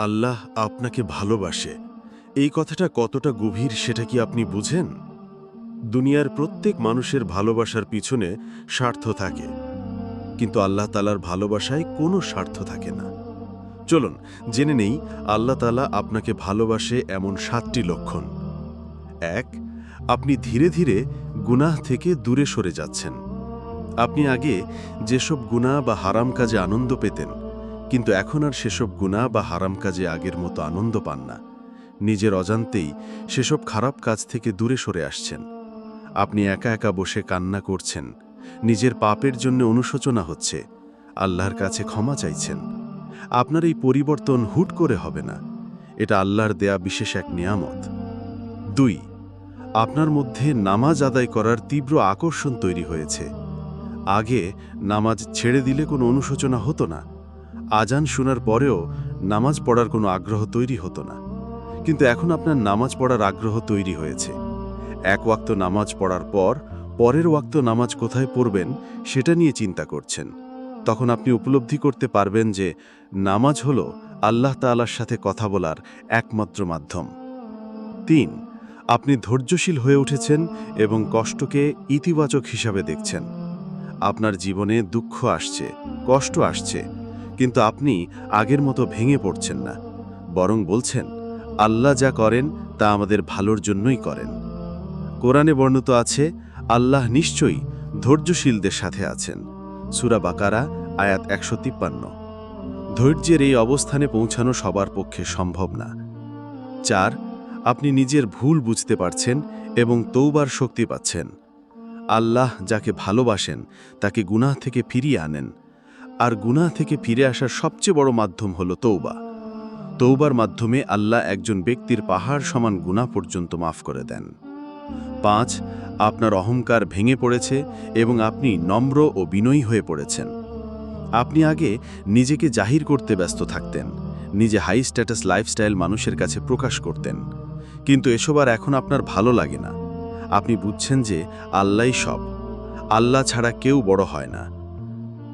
আল্লাহ আপনাকে ভালোবাসে, এই কথাটা কতটা গভীর সেটা কি আপনি বুঝেন? দুনিয়ার প্রত্যেক মানুষের ভালোবাসার পিছনে স্বার্থ থাকে, কিন্তু আল্লাহ তাআলার ভালোবাসায় কোনো স্বার্থ থাকে না। চলুন জেনে নেই আল্লাহ তাআলা আপনাকে ভালোবাসে এমন 7টি লক্ষণ। 1. আপনি ধীরে ধীরে গুনাহ থেকে দূরে সরে যাচ্ছেন। আপনি আগে যেসব গুনাহ বা হারাম কাজে আনন্দ পেতেন, কিন্তু এখন আর সেসব গুনাহ বা হারাম কাজে আগের মতো আনন্দ পান না। নিজের অজান্তেই সেসব খারাপ কাজ থেকে দূরে সরে আসছেন। আপনি একা একা বসে কান্না করছেন, নিজের পাপের জন্য অনুশোচনা হচ্ছে, আল্লাহর কাছে ক্ষমা চাইছেন। আপনার এই পরিবর্তন হুট করে হবে না, এটা আল্লাহর দেয়া বিশেষ এক নিয়ামত। 2. আপনার মধ্যে নামাজ আদায় করার তীব্র আকর্ষণ তৈরি হয়েছে। আগে নামাজ ছেড়ে দিলে কোনো অনুশোচনা হতো না, আজান শোনার পরেও নামাজ পড়ার কোনো আগ্রহ তৈরি হতো না, কিন্তু এখন আপনার নামাজ পড়ার আগ্রহ তৈরি হয়েছে। এক ওয়াক্ত নামাজ পড়ার পর পরের ওয়াক্ত নামাজ কোথায় পড়বেন সেটা নিয়ে চিন্তা করছেন। তখন আপনি উপলব্ধি করতে পারবেন যে নামাজ হলো আল্লাহ তাআলার সাথে কথা বলার একমাত্র মাধ্যম। 3. আপনি ধৈর্যশীল হয়ে উঠেছেন এবং কষ্টকে ইতিবাচক হিসাবে দেখছেন। আপনার জীবনে দুঃখ আসছে, কষ্ট আসছে, কিন্তু আপনি আগের মতো ভেঙে পড়ছেন না, বরং বলছেন আল্লাহ যা করেন তা আমাদের ভালোর জন্যই করেন। কোরআনে বর্ণিত আছে, আল্লাহ নিশ্চয়ই ধৈর্যশীলদের সাথে আছেন। সূরা বাকারা আয়াত 153। ধৈর্যের এই অবস্থানে পৌঁছানো সবার পক্ষে সম্ভব না। 4. আপনি নিজের ভুল বুঝতে পারছেন এবং তওবার শক্তি পাচ্ছেন। আল্লাহ যাকে ভালোবাসেন তাকে গুনাহ থেকে ফিরিয়ে আনেন, আর গুনাহ থেকে ফিরে আসার সবচেয়ে বড় মাধ্যম হল তওবা। তওবার মাধ্যমে আল্লাহ একজন ব্যক্তির পাহাড় সমান গুনাহ পর্যন্ত মাফ করে দেন। 5. আপনার অহংকার ভেঙে পড়েছে এবং আপনি নম্র ও বিনয়ী হয়ে পড়েছেন। আপনি আগে নিজেকে জাহির করতে ব্যস্ত থাকতেন, নিজে হাই স্ট্যাটাস লাইফস্টাইল মানুষের কাছে প্রকাশ করতেন, কিন্তু এসব আর এখন আপনার ভালো লাগে না। আপনি বুঝছেন যে আল্লাহই সব, আল্লাহ ছাড়া কেউ বড় হয় না।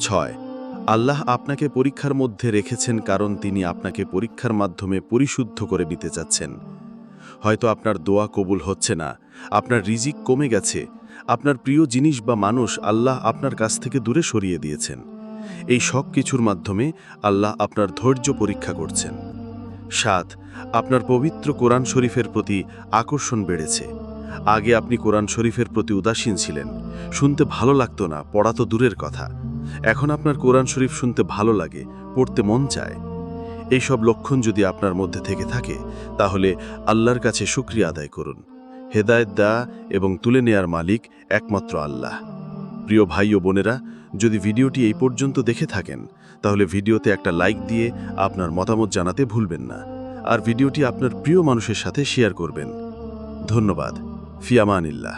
6. আল্লাহ আপনাকে পরীক্ষার মধ্যে রেখেছেন কারণ তিনি আপনাকে পরীক্ষার মাধ্যমে পরিশুদ্ধ করে নিতে চাচ্ছেন। হয়তো আপনার দোয়া কবুল হচ্ছে না, আপনার রিজিক কমে গেছে, আপনার প্রিয় জিনিস বা মানুষ আল্লাহ আপনার কাছ থেকে দূরে সরিয়ে দিয়েছেন। এই সব কিছুর মাধ্যমে আল্লাহ আপনার ধৈর্য পরীক্ষা করছেন। 7. আপনার পবিত্র কোরআন শরীফের প্রতি আকর্ষণ বেড়েছে। আগে আপনি কোরআন শরীফের প্রতি উদাসীন ছিলেন, শুনতে ভালো লাগতো না, পড়া তো দূরের কথা। এখন আপনার কোরআন শরীফ শুনতে ভালো লাগে, পড়তে মন চায়। এই সব লক্ষণ যদি আপনার মধ্যে থেকে থাকে, তাহলে আল্লাহর কাছে শুকরিয়া আদায় করুন। হেদায়েত দেয়া এবং তুলে নেয়ার মালিক একমাত্র আল্লাহ। প্রিয় ভাই ও বোনেরা, যদি ভিডিওটি এই পর্যন্ত দেখে থাকেন, তাহলে ভিডিওতে একটা লাইক দিয়ে আপনার মতামত জানাতে ভুলবেন না, আর ভিডিওটি আপনার প্রিয় মানুষের সাথে শেয়ার করবেন। ধন্যবাদ। ফি আমানিল্লাহ।